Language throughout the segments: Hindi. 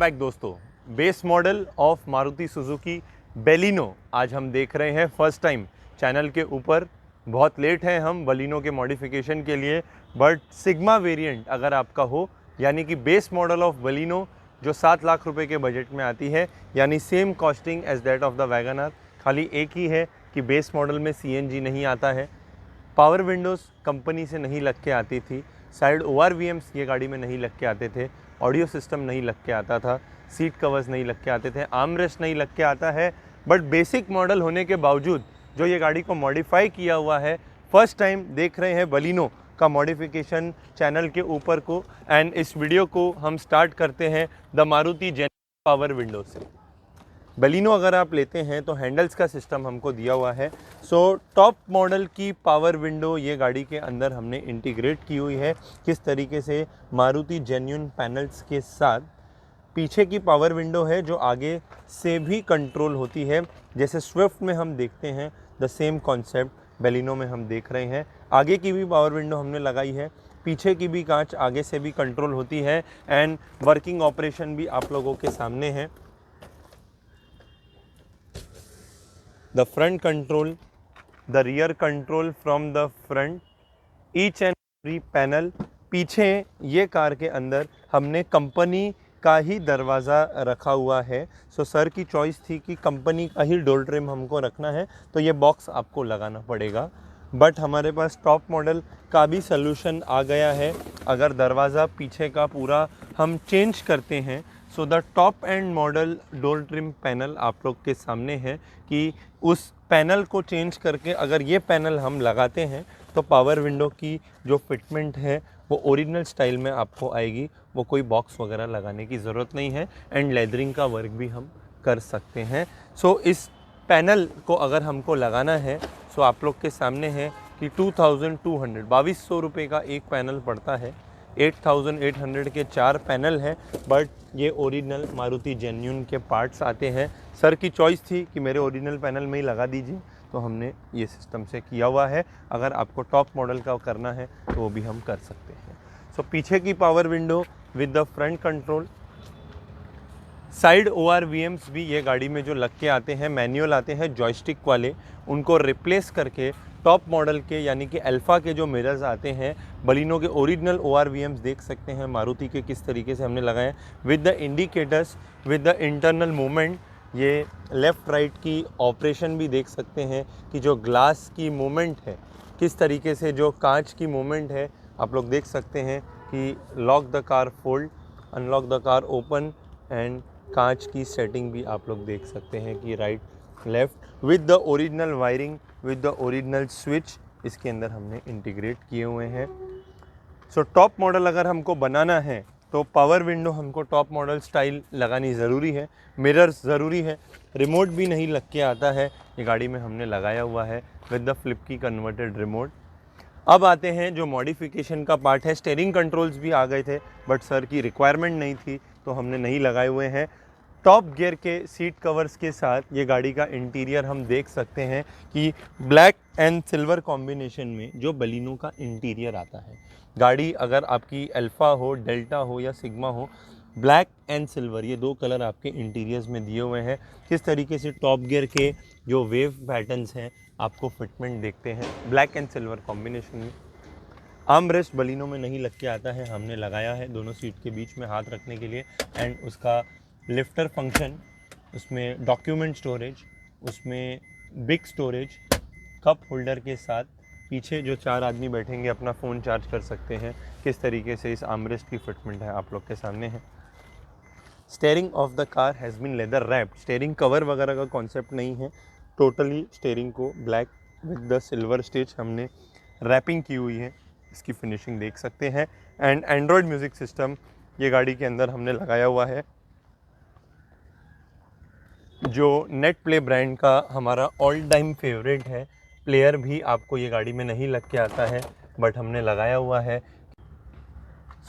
बैक दोस्तों। Base model of Maruti Suzuki Baleno आज हम देख रहे हैं फर्स्ट टाइम चैनल के ऊपर। बहुत लेट हैं हम बलिनो के मॉडिफिकेशन के लिए, बट सिग्मा वेरिएंट अगर आपका हो, यानी कि बेस मॉडल ऑफ बलिनो जो 7 लाख रुपए के बजट में आती है, यानी same costing as that of the WagonR. खाली एक ही है कि बेस मॉडल में CNG नहीं आता है, पावर विंडोज़ कंपनी से नहीं लग के आती थी, साइड ORVMs ये गाड़ी में नहीं लग के आते थे, ऑडियो सिस्टम नहीं लग के आता था, सीट कवर्स नहीं लग के आते थे, आर्मरेस्ट नहीं लग के आता है। बट बेसिक मॉडल होने के बावजूद जो ये गाड़ी को मॉडिफाई किया हुआ है, फर्स्ट टाइम देख रहे हैं बलिनो का मॉडिफिकेशन चैनल के ऊपर को। एंड इस वीडियो को हम स्टार्ट करते हैं the Maruti genuine power window से। बलिनो अगर आप लेते हैं तो हैंडल्स का सिस्टम हमको दिया हुआ है। सो टॉप मॉडल की पावर विंडो ये गाड़ी के अंदर हमने इंटीग्रेट की हुई है। किस तरीके से मारुति जेन्युइन पैनल्स के साथ पीछे की पावर विंडो है जो आगे से भी कंट्रोल होती है, जैसे स्विफ्ट में हम देखते हैं द सेम कॉन्सेप्ट बेलिनो में हम देख रहे हैं। आगे की भी पावर विंडो हमने लगाई है, पीछे की भी कांच आगे से भी कंट्रोल होती है एंड वर्किंग ऑपरेशन भी आप लोगों के सामने है। The front control, the rear control from the front, each and every panel। पीछे ये कार के अंदर हमने कंपनी का ही दरवाज़ा रखा हुआ है। सो सर की चॉइस थी कि कंपनी का ही डोर ट्रिम हमको रखना है, तो ये बॉक्स आपको लगाना पड़ेगा। बट हमारे पास टॉप मॉडल का भी सलूशन आ गया है। अगर दरवाज़ा पीछे का पूरा हम चेंज करते हैं, so the top and model door trim panel आप लोग के सामने है कि उस पैनल को चेंज करके अगर ये पैनल हम लगाते हैं तो पावर विंडो की जो फिटमेंट है वो ओरिजिनल स्टाइल में आपको आएगी। वो कोई बॉक्स वगैरह लगाने की ज़रूरत नहीं है एंड लेदरिंग का वर्क भी हम कर सकते हैं। सो इस पैनल को अगर हमको लगाना है, सो आप लोग के सामने है कि 2200 रुपये का एक पैनल पड़ता है। 8800 के 4 पैनल हैं, बट ये ओरिजिनल मारुति जेन्युइन के पार्ट्स आते हैं। सर की चॉइस थी कि मेरे ओरिजिनल पैनल में ही लगा दीजिए, तो हमने ये सिस्टम से किया हुआ है। अगर आपको टॉप मॉडल का करना है तो वो भी हम कर सकते हैं। सो पीछे की power window with the front control, side ORVMs भी ये गाड़ी में जो लग के आते हैं, मैनुअल आते हैं जॉयस्टिक वाले, उनको रिप्लेस करके टॉप मॉडल के यानी कि अल्फ़ा के जो मिरर्स आते हैं, बलिनो के ओरिजिनल ORVMs देख सकते हैं मारुति के किस तरीके से हमने लगाए with the indicators, with the internal movement. ये लेफ़्ट राइट की ऑपरेशन भी देख सकते हैं कि जो ग्लास की मूवमेंट है, किस तरीके से जो कांच की मूवमेंट है, आप लोग देख सकते हैं कि lock the car fold, unlock the car open, and कांच की सेटिंग भी आप लोग देख सकते हैं कि right left with the original wiring, with the original switch इसके अंदर हमने इंटीग्रेट किए हुए हैं। सो टॉप मॉडल अगर हमको बनाना है तो पावर विंडो हमको टॉप मॉडल स्टाइल लगानी ज़रूरी है, मिरर्स ज़रूरी है, रिमोट भी नहीं लग के आता है, ये गाड़ी में हमने लगाया हुआ है विद द फ्लिप की कन्वर्टेड रिमोट। अब आते हैं जो मॉडिफिकेशन का पार्ट है। स्टीयरिंग कंट्रोल्स भी आ गए थे, बट सर की रिक्वायरमेंट नहीं थी तो हमने नहीं लगाए हुए हैं। टॉप गियर के सीट कवर्स के साथ ये गाड़ी का इंटीरियर हम देख सकते हैं कि ब्लैक एंड सिल्वर कॉम्बिनेशन में जो बलिनो का इंटीरियर आता है। गाड़ी अगर आपकी अल्फ़ा हो, डेल्टा हो या सिग्मा हो, ब्लैक एंड सिल्वर ये 2 कलर आपके इंटीरियर्स में दिए हुए हैं। किस तरीके से टॉप गियर के जो वेव पैटर्न्स हैं आपको फिटमेंट देखते हैं ब्लैक एंड सिल्वर कॉम्बिनेशन में। आर्मरेस्ट बलिनो में नहीं लग के आता है, हमने लगाया है दोनों सीट के बीच में हाथ रखने के लिए। एंड उसका लिफ्टर फंक्शन, उसमें डॉक्यूमेंट स्टोरेज, उसमें बिग स्टोरेज, कप होल्डर के साथ पीछे जो 4 आदमी बैठेंगे अपना फ़ोन चार्ज कर सकते हैं। किस तरीके से इस आर्मरेस्ट की फिटमेंट है आप लोग के सामने है। Steering of the car has been leather wrapped. Steering cover वगैरह का कॉन्सेप्ट नहीं है, टोटली स्टीयरिंग को black with the silver stitch हमने रैपिंग की हुई है, इसकी फिनिशिंग देख सकते हैं। एंड एंड्रॉयड म्यूज़िक सिस्टम ये गाड़ी के अंदर हमने लगाया हुआ है, जो नेट प्ले ब्रांड का हमारा ऑल टाइम फेवरेट है। प्लेयर भी आपको ये गाड़ी में नहीं लग के आता है, बट हमने लगाया हुआ है।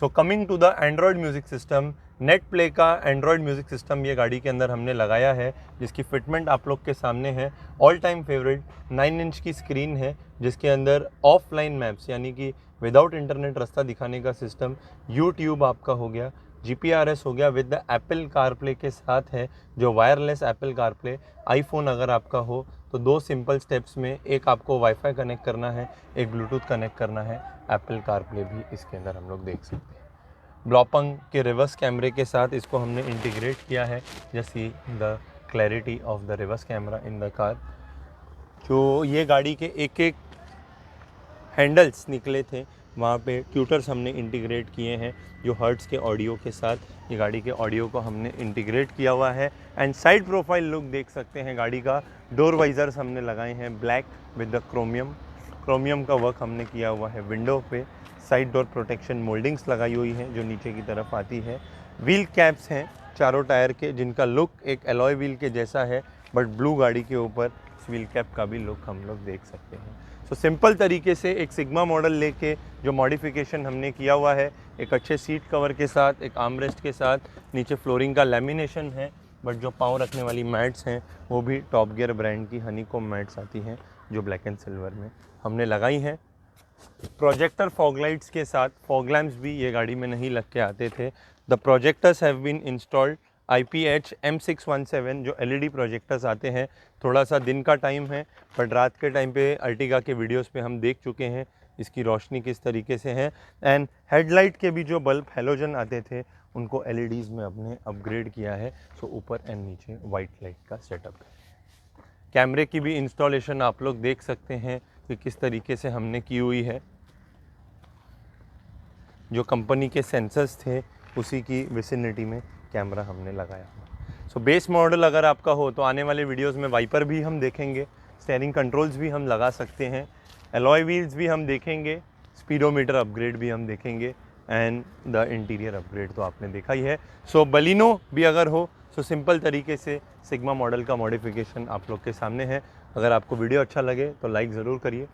So coming to the Android music system, net play का एंड्रॉयड म्यूज़िक सिस्टम ये गाड़ी के अंदर हमने लगाया है, जिसकी फिटमेंट आप लोग के सामने है। ऑल टाइम फेवरेट 9 इंच की स्क्रीन है, जिसके अंदर ऑफलाइन मैप्स यानी कि विदाउट इंटरनेट रास्ता दिखाने का सिस्टम, यूट्यूब आपका हो गया, GPRS हो गया विद द एप्पल कारप्ले के साथ है, जो वायरलेस एप्पल कारप्ले। आईफोन अगर आपका हो तो 2 सिंपल स्टेप्स में, एक आपको वाईफाई कनेक्ट करना है, एक ब्लूटूथ कनेक्ट करना है। एप्पल कारप्ले भी इसके अंदर हम लोग देख सकते हैं। ब्लॉपंग के रिवर्स कैमरे के साथ इसको हमने इंटीग्रेट किया है। जैसी the clarity of the reverse camera in the car. जो ये गाड़ी के एक एक हैंडल्स निकले थे, वहाँ पे ट्यूटर्स हमने इंटीग्रेट किए हैं, जो हर्ट्स के ऑडियो के साथ ये गाड़ी के ऑडियो को हमने इंटीग्रेट किया हुआ है। एंड साइड प्रोफाइल लुक देख सकते हैं गाड़ी का। डोर वाइजर्स हमने लगाए हैं ब्लैक विद द क्रोमियम का वर्क हमने किया हुआ है विंडो पे। साइड डोर प्रोटेक्शन मोल्डिंग्स लगाई हुई हैं जो नीचे की तरफ आती है। व्हील कैप्स हैं चारों टायर के, जिनका लुक एक एलॉय व्हील के जैसा है, बट ब्लू गाड़ी के ऊपर व्हील कैप का भी लुक हम लोग देख सकते हैं। तो सिंपल तरीके से एक सिग्मा मॉडल लेके जो मॉडिफिकेशन हमने किया हुआ है, एक अच्छे सीट कवर के साथ, एक आर्मरेस्ट के साथ, नीचे फ्लोरिंग का लेमिनेशन है, बट जो पाँव रखने वाली मैट्स हैं वो भी टॉप गियर ब्रांड की हनीकॉम मैट्स आती हैं, जो ब्लैक एंड सिल्वर में हमने लगाई हैं। प्रोजेक्टर फॉग लाइट्स के साथ, फॉग लैम्प्स भी ये गाड़ी में नहीं लग के आते थे। The projectors have been installed IPH M617, जो LED प्रोजेक्टर्स आते हैं। थोड़ा सा दिन का टाइम है, बट रात के टाइम पे अर्टिगा के वीडियोस पे हम देख चुके हैं इसकी रोशनी किस तरीके से है। एंड हेडलाइट के भी जो बल्ब हेलोजन आते थे उनको LEDs में अपने अपग्रेड किया है। सो ऊपर एंड नीचे वाइट लाइट का सेटअप है। कैमरे की भी इंस्टॉलेशन आप लोग देख सकते हैं कि किस तरीके से हमने की हुई है। जो कंपनी के सेंसर्स थे उसी की विसिनिटी में कैमरा हमने लगाया हुआ। सो बेस मॉडल अगर आपका हो तो आने वाले वीडियोस में वाइपर भी हम देखेंगे, स्टीयरिंग कंट्रोल्स भी हम लगा सकते हैं, एलॉय व्हील्स भी हम देखेंगे, स्पीडोमीटर अपग्रेड भी हम देखेंगे, एंड द इंटीरियर अपग्रेड तो आपने देखा ही है। सो बलिनो भी अगर हो सो सिंपल तरीके से सिग्मा मॉडल का मॉडिफिकेशन आप लोग के सामने है। अगर आपको वीडियो अच्छा लगे तो लाइक ज़रूर करिए।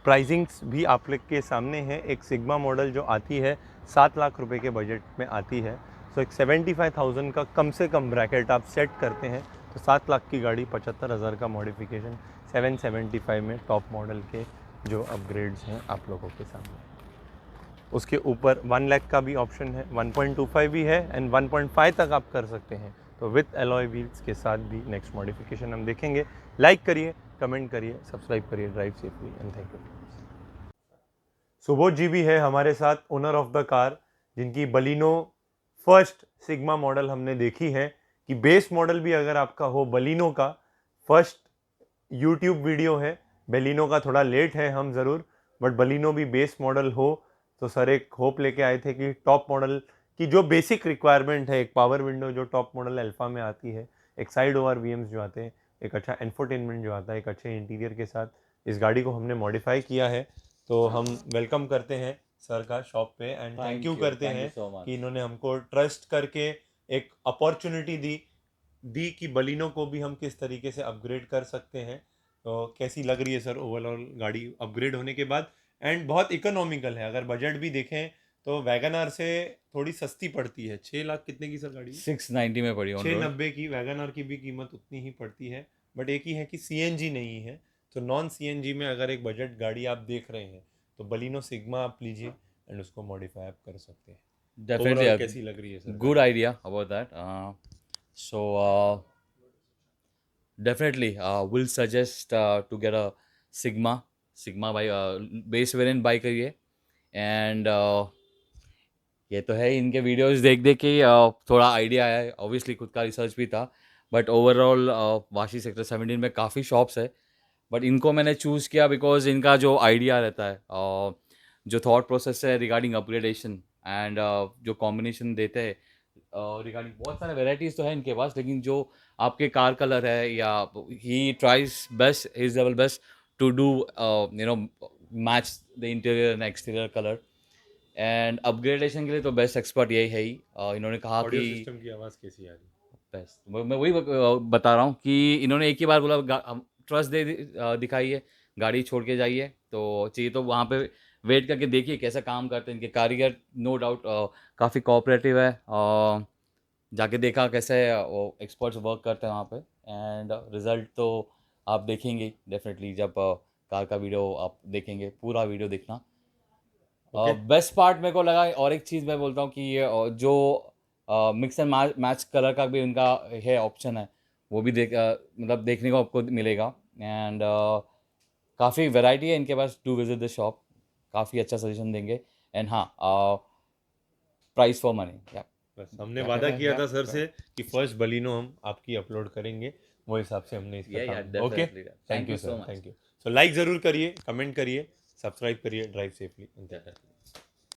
प्राइसिंग्स भी आप लोग के सामने है। एक सिग्मा मॉडल जो आती है 7 लाख रुपए के बजट में आती है। सो एक 75,000 का कम से कम ब्रैकेट आप सेट करते हैं तो 7 लाख की गाड़ी 75,000 का मॉडिफिकेशन 775 में टॉप मॉडल के जो अपग्रेड्स हैं आप लोगों के सामने। उसके ऊपर 1 लाख का भी ऑप्शन है, 1.25 भी है, एंड 1.5 तक आप कर सकते हैं। तो विथ एलॉय व्हील्स के साथ भी नेक्स्ट मॉडिफिकेशन हम देखेंगे। लाइक करिए, कमेंट करिए, सब्सक्राइब करिए। Drive safely and thank you. Subodh ji भी है हमारे साथ, ओनर ऑफ द कार, जिनकी बलिनो फर्स्ट सिग्मा मॉडल हमने देखी है। कि बेस मॉडल भी अगर आपका हो बलिनो का, फर्स्ट यूट्यूब वीडियो है। बलिनो का थोड़ा लेट है हम ज़रूर, बट बलिनो भी बेस मॉडल हो तो सर एक होप लेके आए थे कि टॉप मॉडल की जो बेसिक रिक्वायरमेंट है, एक पावर विंडो जो टॉप मॉडल अल्फा में आती है, एक साइड ओवर VMs जो आते हैं, एक अच्छा इंफोटेनमेंट जो आता है, एक अच्छे इंटीरियर के साथ इस गाड़ी को हमने मॉडिफाई किया है। तो हम वेलकम करते हैं सर का शॉप पे, एंड थैंक यू करते हैं कि इन्होंने हमको ट्रस्ट करके एक अपॉर्चुनिटी दी कि बलिनो को भी हम किस तरीके से अपग्रेड कर सकते हैं। तो कैसी लग रही है सर ओवरऑल गाड़ी अपग्रेड होने के बाद? एंड बहुत इकोनॉमिकल है, अगर बजट भी देखें तो वैगन आर से थोड़ी सस्ती पड़ती है। 6 लाख कितने की सर गाड़ी? 690 में पड़ी, 690 की। वैगन आर की भी कीमत उतनी ही पड़ती है, बट एक ही है कि CNG नहीं है। तो नॉन CNG में अगर एक बजट गाड़ी आप देख रहे हैं तो बलिनो सिग्मा आप लीजिए एंड उसको मॉडिफाई आप कर सकते हैं। Definitely ओवरऑल a कैसी लग रही है सर good गाड़ी? idea about that. Definitely will suggest to get a Sigma by base variant buy करिए. एंड ये तो है, इनके वीडियोस देख देख के ही, थोड़ा आइडिया आया है। ऑब्वियसली खुद का रिसर्च भी था, बट ओवरऑल वाशी सेक्टर 17 में काफ़ी शॉप्स है, बट इनको मैंने चूज़ किया बिकॉज इनका जो आइडिया रहता है, जो थॉट प्रोसेस है रिगार्डिंग अपग्रेडेशन, एंड जो कॉम्बिनेशन देते हैं रिगार्डिंग, बहुत सारे वेराइटीज़ तो है इनके पास, लेकिन जो आपके कार कलर है, या he tries best his level best to do match the interior and exterior colour. And upgradation के लिए तो बेस्ट एक्सपर्ट यही है ही। इन्होंने कहा ऑडियो कि सिस्टम की आवाज़ कैसी आ रही है? बेस्ट, मैं वही बता रहा हूँ कि इन्होंने एक ही बार बोला ट्रस्ट दिखाइए, गाड़ी छोड़ के जाइए। तो चाहिए तो वहाँ पे वेट करके देखिए कैसा काम करते हैं इनके कारीगर। नो डाउट काफ़ी कोऑपरेटिव है। जाके देखा कैसे वो एक्सपर्ट्स वर्क करते हैं वहाँ पे, एंड रिज़ल्ट तो आप देखेंगे डेफिनेटली जब कार का वीडियो आप देखेंगे। पूरा वीडियो देखना। ओके। बेस्ट पार्ट मेरे को लगा, और एक चीज़ मैं बोलता हूँ कि ये जो मिक्स एंड मैच कलर का भी उनका है, ऑप्शन है, वो भी मतलब देखने को आपको मिलेगा। एंड काफ़ी वैरायटी है इनके पास, टू विजिट द शॉप, काफ़ी अच्छा सजेशन देंगे। एंड हाँ, प्राइस फॉर मनी, या बस हमने क्या वादा कहना है? किया या था सर से कि फर्स्ट बलिनो हम आपकी अपलोड करेंगे, वो हिसाब से हमने इसका या काम। Okay, definitely, thank thank you you so sir, much. Thank you. So like ज़रूर करिए, कमेंट करिए, सब्सक्राइब करिए ड्राइव सेफली। डेफिनेटली।